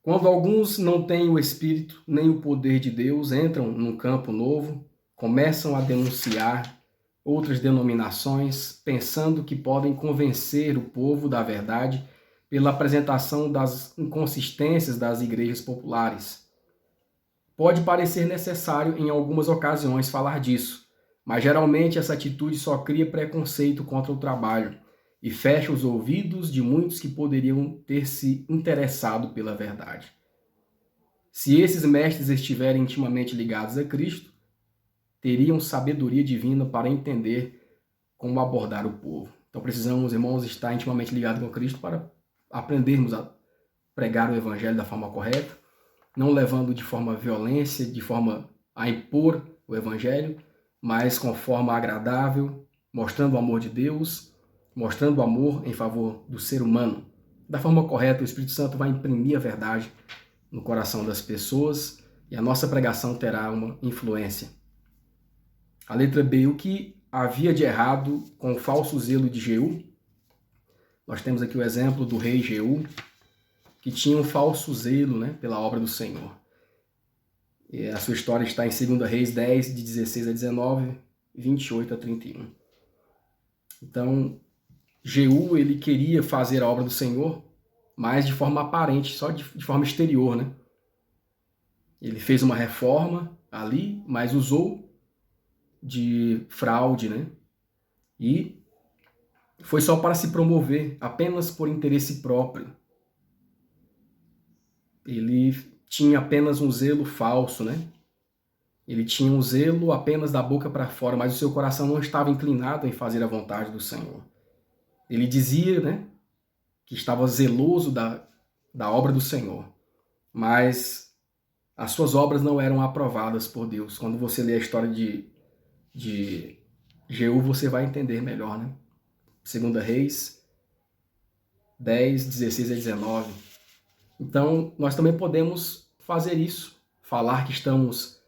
quando alguns não têm o Espírito nem o poder de Deus, entram num campo novo, começam a denunciar outras denominações, pensando que podem convencer o povo da verdade pela apresentação das inconsistências das igrejas populares. Pode parecer necessário em algumas ocasiões falar disso, mas geralmente essa atitude só cria preconceito contra o trabalho e fecha os ouvidos de muitos que poderiam ter se interessado pela verdade. Se esses mestres estiverem intimamente ligados a Cristo, teriam sabedoria divina para entender como abordar o povo. Então precisamos, irmãos, estar intimamente ligados com Cristo para aprendermos a pregar o evangelho da forma correta, não levando de forma violência, de forma a impor o evangelho, mas com forma agradável, mostrando o amor de Deus, mostrando o amor em favor do ser humano. Da forma correta, o Espírito Santo vai imprimir a verdade no coração das pessoas e a nossa pregação terá uma influência. A letra B, o que havia de errado com o falso zelo de Jeú? Nós temos aqui o exemplo do rei Jeú, que tinha um falso zelo, né, pela obra do Senhor. E a sua história está em 2 Reis 10, de 16 a 19, 28 a 31. Então, Jeú, ele queria fazer a obra do Senhor, mas de forma aparente, só de forma exterior, né? Ele fez uma reforma ali, mas usou de fraude, né? E foi só para se promover, apenas por interesse próprio. Ele tinha apenas um zelo falso, né? Ele tinha um zelo apenas da boca para fora, mas o seu coração não estava inclinado em fazer a vontade do Senhor. Ele dizia, né, que estava zeloso da obra do Senhor, mas as suas obras não eram aprovadas por Deus. Quando você lê a história de Jeú, você vai entender melhor, né? 2 Reis 10, 16 a 19. Então, nós também podemos fazer isso, falar que estamos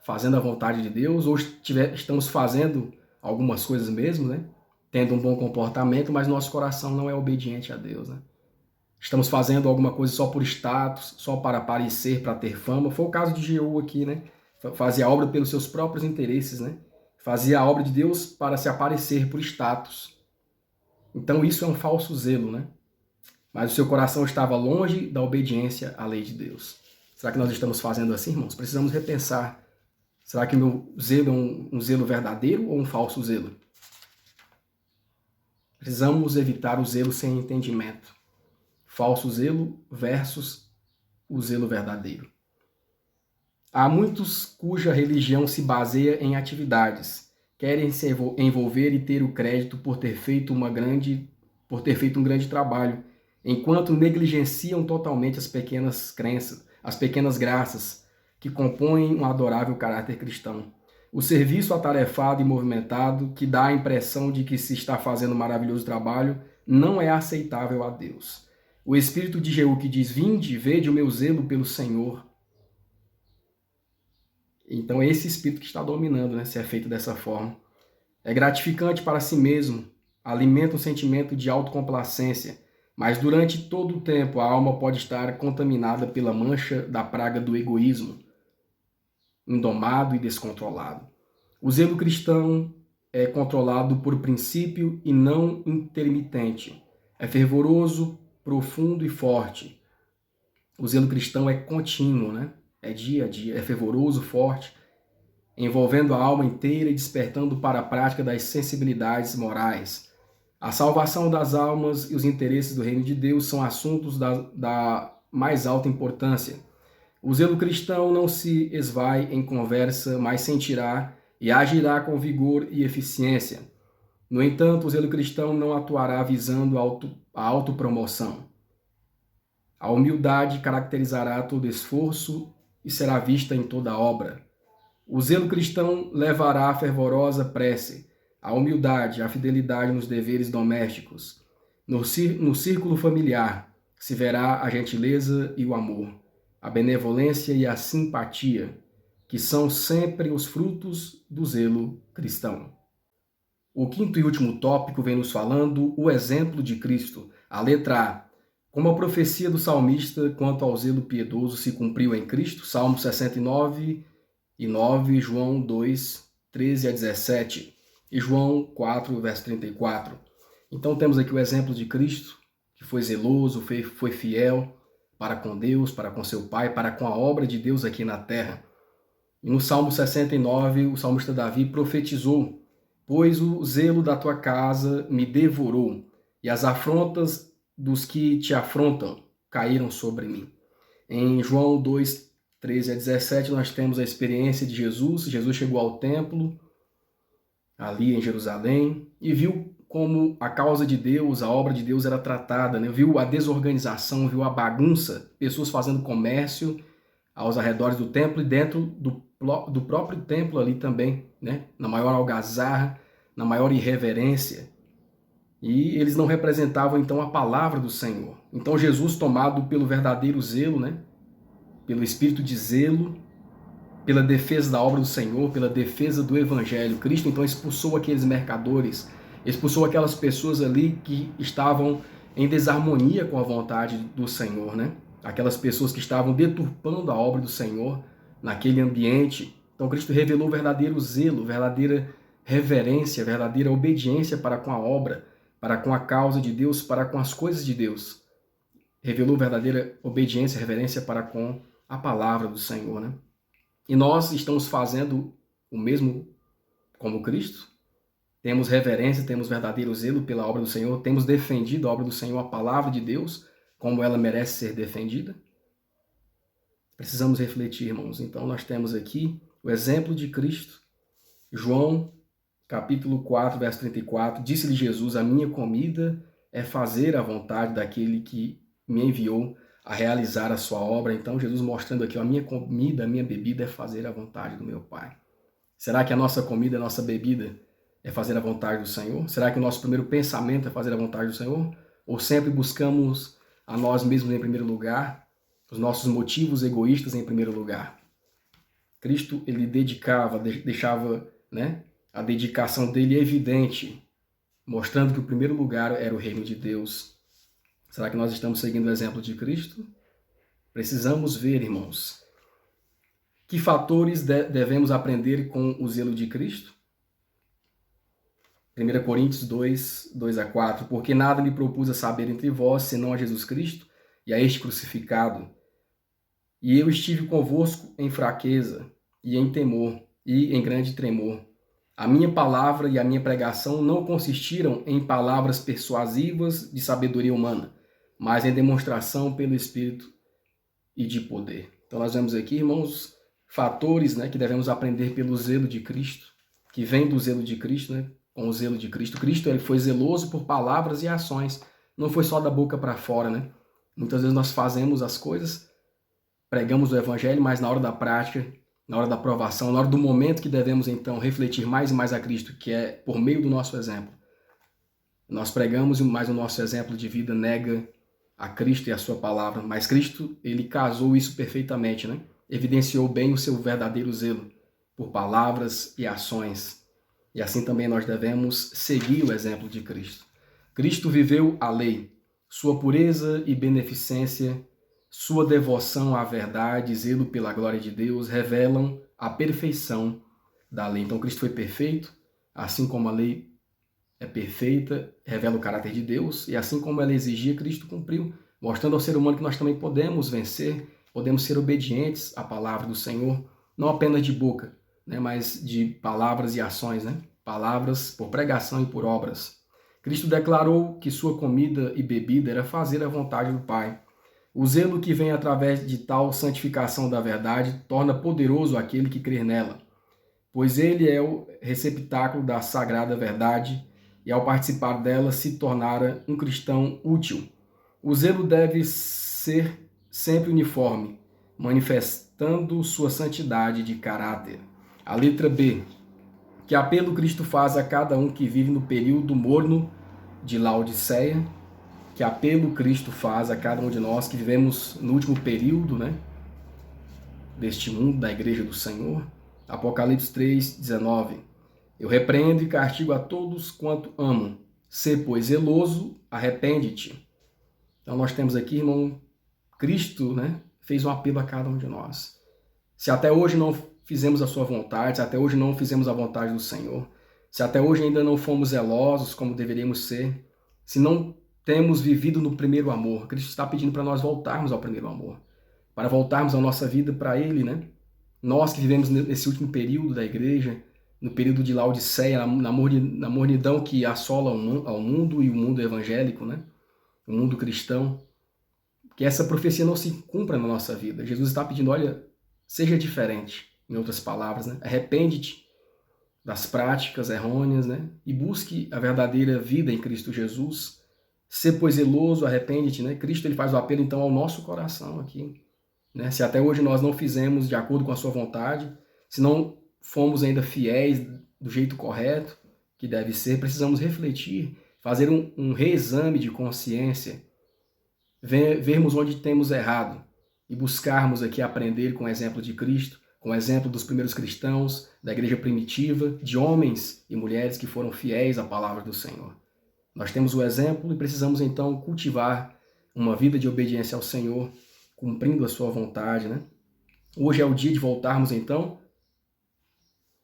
fazendo a vontade de Deus, ou estamos fazendo algumas coisas mesmo, né? Tendo um bom comportamento, mas nosso coração não é obediente a Deus, né? Estamos fazendo alguma coisa só por status, só para aparecer, para ter fama. Foi o caso de Jeú aqui, né? Fazia a obra pelos seus próprios interesses, né? Fazia a obra de Deus para se aparecer por status. Então isso é um falso zelo, né? Mas o seu coração estava longe da obediência à lei de Deus. Será que nós estamos fazendo assim, irmãos? Precisamos repensar. Será que o meu zelo é um zelo verdadeiro ou um falso zelo? Precisamos evitar o zelo sem entendimento. Falso zelo versus o zelo verdadeiro. Há muitos cuja religião se baseia em atividades. Querem se envolver e ter o crédito por ter feito um grande trabalho, enquanto negligenciam totalmente as pequenas crenças, as pequenas graças que compõem um adorável caráter cristão. O serviço atarefado e movimentado, que dá a impressão de que se está fazendo um maravilhoso trabalho, não é aceitável a Deus. O espírito de Jeú que diz: vinde, vede o meu zelo pelo Senhor. Então é esse espírito que está dominando, né, se é feito dessa forma. É gratificante para si mesmo, alimenta um sentimento de autocomplacência, mas durante todo o tempo a alma pode estar contaminada pela mancha da praga do egoísmo, indomado e descontrolado. O zelo cristão é controlado por princípio e não intermitente. É fervoroso, profundo e forte. O zelo cristão é contínuo, né? É dia a dia, é fervoroso, forte, envolvendo a alma inteira e despertando para a prática das sensibilidades morais. A salvação das almas e os interesses do reino de Deus são assuntos da mais alta importância. O zelo cristão não se esvai em conversa, mas sentirá e agirá com vigor e eficiência. No entanto, o zelo cristão não atuará visando a autopromoção. A humildade caracterizará todo esforço e será vista em toda obra. O zelo cristão levará a fervorosa prece, a humildade, a fidelidade nos deveres domésticos. No círculo familiar se verá a gentileza e o amor, a benevolência e a simpatia, que são sempre os frutos do zelo cristão. O quinto e último tópico vem nos falando o exemplo de Cristo. A letra A. Como a profecia do salmista quanto ao zelo piedoso se cumpriu em Cristo, Salmo 69, e 9, João 2, 13 a 17 e João 4, verso 34. Então temos aqui o exemplo de Cristo, que foi zeloso, foi fiel para com Deus, para com seu Pai, para com a obra de Deus aqui na terra. E no Salmo 69, o salmista Davi profetizou: pois o zelo da tua casa me devorou, e as afrontas dos que te afrontam caíram sobre mim. Em João 2, 13 a 17, nós temos a experiência de Jesus. Jesus chegou ao templo, ali em Jerusalém, e viu como a causa de Deus, a obra de Deus era tratada, né? Viu a desorganização, viu a bagunça, pessoas fazendo comércio aos arredores do templo e dentro do próprio templo ali também, né? Na maior algazarra, na maior irreverência. E eles não representavam então a palavra do Senhor. Então Jesus, tomado pelo verdadeiro zelo, né? Pelo espírito de zelo, pela defesa da obra do Senhor, pela defesa do Evangelho. Cristo então expulsou aqueles mercadores, expulsou aquelas pessoas ali que estavam em desarmonia com a vontade do Senhor, né? Aquelas pessoas que estavam deturpando a obra do Senhor naquele ambiente. Então Cristo revelou o verdadeiro zelo, verdadeira reverência, verdadeira obediência para com a obra, para com a causa de Deus, para com as coisas de Deus. Revelou verdadeira obediência, reverência para com a palavra do Senhor, né? E nós estamos fazendo o mesmo como Cristo? Temos reverência, temos verdadeiro zelo pela obra do Senhor, temos defendido a obra do Senhor, a palavra de Deus, como ela merece ser defendida? Precisamos refletir, irmãos. Então nós temos aqui o exemplo de Cristo. João, capítulo 4, verso 34, disse-lhe Jesus: a minha comida é fazer a vontade daquele que me enviou a realizar a sua obra. Então Jesus mostrando aqui: a minha comida, a minha bebida é fazer a vontade do meu Pai. Será que a nossa comida, a nossa bebida é fazer a vontade do Senhor? Será que o nosso primeiro pensamento é fazer a vontade do Senhor? Ou sempre buscamos a nós mesmos em primeiro lugar, os nossos motivos egoístas em primeiro lugar? Cristo, ele deixava, né, a dedicação dele evidente, mostrando que o primeiro lugar era o reino de Deus. Será que nós estamos seguindo o exemplo de Cristo? Precisamos ver, irmãos, que fatores devemos aprender com o zelo de Cristo? 1 Coríntios 2, 2-4. Porque nada lhe propus a saber entre vós, senão a Jesus Cristo e a este crucificado. E eu estive convosco em fraqueza, e em temor, e em grande tremor. A minha palavra e a minha pregação não consistiram em palavras persuasivas de sabedoria humana, mas em demonstração pelo Espírito e de poder. Então nós vemos aqui, irmãos, fatores, né, que devemos aprender pelo zelo de Cristo, que vem do zelo de Cristo, né, com o zelo de Cristo. Cristo, ele foi zeloso por palavras e ações, não foi só da boca para fora, né? Muitas vezes nós fazemos as coisas, pregamos o evangelho, mas na hora da prática, na hora da provação, na hora do momento que devemos então refletir mais e mais a Cristo, que é por meio do nosso exemplo, nós pregamos, mas o nosso exemplo de vida nega a Cristo e a sua palavra. Mas Cristo, ele casou isso perfeitamente, né? Evidenciou bem o seu verdadeiro zelo por palavras e ações. E assim também nós devemos seguir o exemplo de Cristo. Cristo viveu a lei, sua pureza e beneficência, sua devoção à verdade, zelo pela glória de Deus, revelam a perfeição da lei. Então Cristo foi perfeito, assim como a lei é perfeita, revela o caráter de Deus, e assim como ela exigia, Cristo cumpriu, mostrando ao ser humano que nós também podemos vencer, podemos ser obedientes à palavra do Senhor, não apenas de boca, né, mas de palavras e ações, né? Palavras por pregação e por obras. Cristo declarou que sua comida e bebida era fazer a vontade do Pai. O zelo que vem através de tal santificação da verdade torna poderoso aquele que crer nela, pois ele é o receptáculo da sagrada verdade e ao participar dela se tornara um cristão útil. O zelo deve ser sempre uniforme, manifestando sua santidade de caráter. A letra B. Que apelo Cristo faz a cada um que vive no período morno de Laodiceia. Que apelo Cristo faz a cada um de nós que vivemos no último período, né, deste mundo, da igreja do Senhor. Apocalipse 3, 19. Eu repreendo e castigo a todos quanto amo. Sê, pois, zeloso, arrepende-te. Então nós temos aqui, irmão, Cristo, né, fez um apelo a cada um de nós. Se até hoje não fizemos a sua vontade, se até hoje não fizemos a vontade do Senhor, se até hoje ainda não fomos zelosos como deveríamos ser, se não temos vivido no primeiro amor, Cristo está pedindo para nós voltarmos ao primeiro amor, para voltarmos a nossa vida para Ele, né? Nós que vivemos nesse último período da igreja, no período de Laodiceia, na mornidão que assola ao mundo e o mundo evangélico, né? O mundo cristão, que essa profecia não se cumpra na nossa vida. Jesus está pedindo, olha, seja diferente, em outras palavras, né? Arrepende-te das práticas errôneas, né? E busque a verdadeira vida em Cristo Jesus. Sê, pois, zeloso, arrepende-te, né? Cristo, ele faz o apelo, então, ao nosso coração aqui, né? Se até hoje nós não fizemos de acordo com a sua vontade, se não fomos ainda fiéis do jeito correto, que deve ser, precisamos refletir, fazer um reexame de consciência, vermos onde temos errado e buscarmos aqui aprender com o exemplo de Cristo, com o exemplo dos primeiros cristãos, da igreja primitiva, de homens e mulheres que foram fiéis à palavra do Senhor. Nós temos o exemplo e precisamos então cultivar uma vida de obediência ao Senhor, cumprindo a sua vontade, né? Hoje é o dia de voltarmos então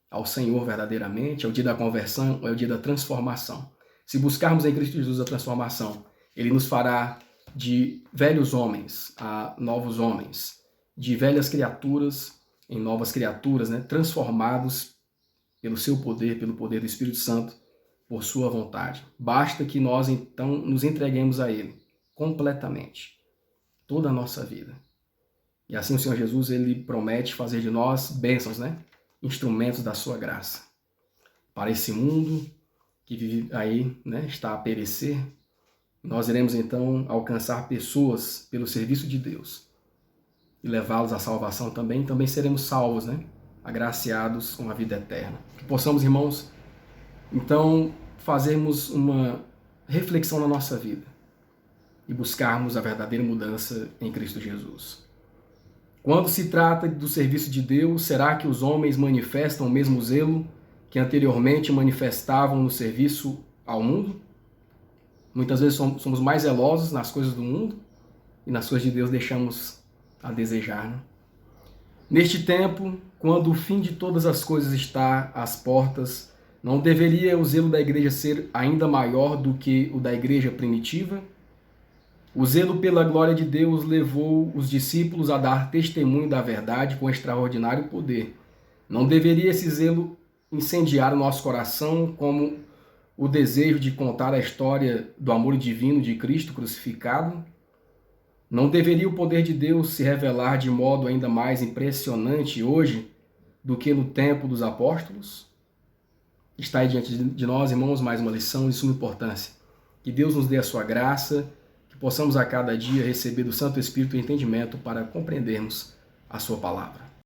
ao Senhor verdadeiramente, é o dia da conversão, é o dia da transformação. Se buscarmos em Cristo Jesus a transformação, Ele nos fará de velhos homens a novos homens, de velhas criaturas em novas criaturas, né? Transformados pelo seu poder, pelo poder do Espírito Santo, por sua vontade. Basta que nós então nos entreguemos a Ele completamente, toda a nossa vida. E assim o Senhor Jesus, ele promete fazer de nós bênçãos, né? Instrumentos da sua graça. Para esse mundo que vive aí, né, está a perecer, nós iremos então alcançar pessoas pelo serviço de Deus e levá-los à salvação também seremos salvos, né? Agraciados com a vida eterna. Que possamos, irmãos, então fazermos uma reflexão na nossa vida e buscarmos a verdadeira mudança em Cristo Jesus. Quando se trata do serviço de Deus, será que os homens manifestam o mesmo zelo que anteriormente manifestavam no serviço ao mundo? Muitas vezes somos mais zelosos nas coisas do mundo e nas coisas de Deus deixamos a desejar, né? Neste tempo, quando o fim de todas as coisas está às portas, não deveria o zelo da igreja ser ainda maior do que o da igreja primitiva? O zelo pela glória de Deus levou os discípulos a dar testemunho da verdade com extraordinário poder. Não deveria esse zelo incendiar o nosso coração como o desejo de contar a história do amor divino de Cristo crucificado? Não deveria o poder de Deus se revelar de modo ainda mais impressionante hoje do que no tempo dos apóstolos? Está aí diante de nós, irmãos, mais uma lição de suma importância. Que Deus nos dê a sua graça, que possamos a cada dia receber do Santo Espírito o entendimento para compreendermos a sua palavra.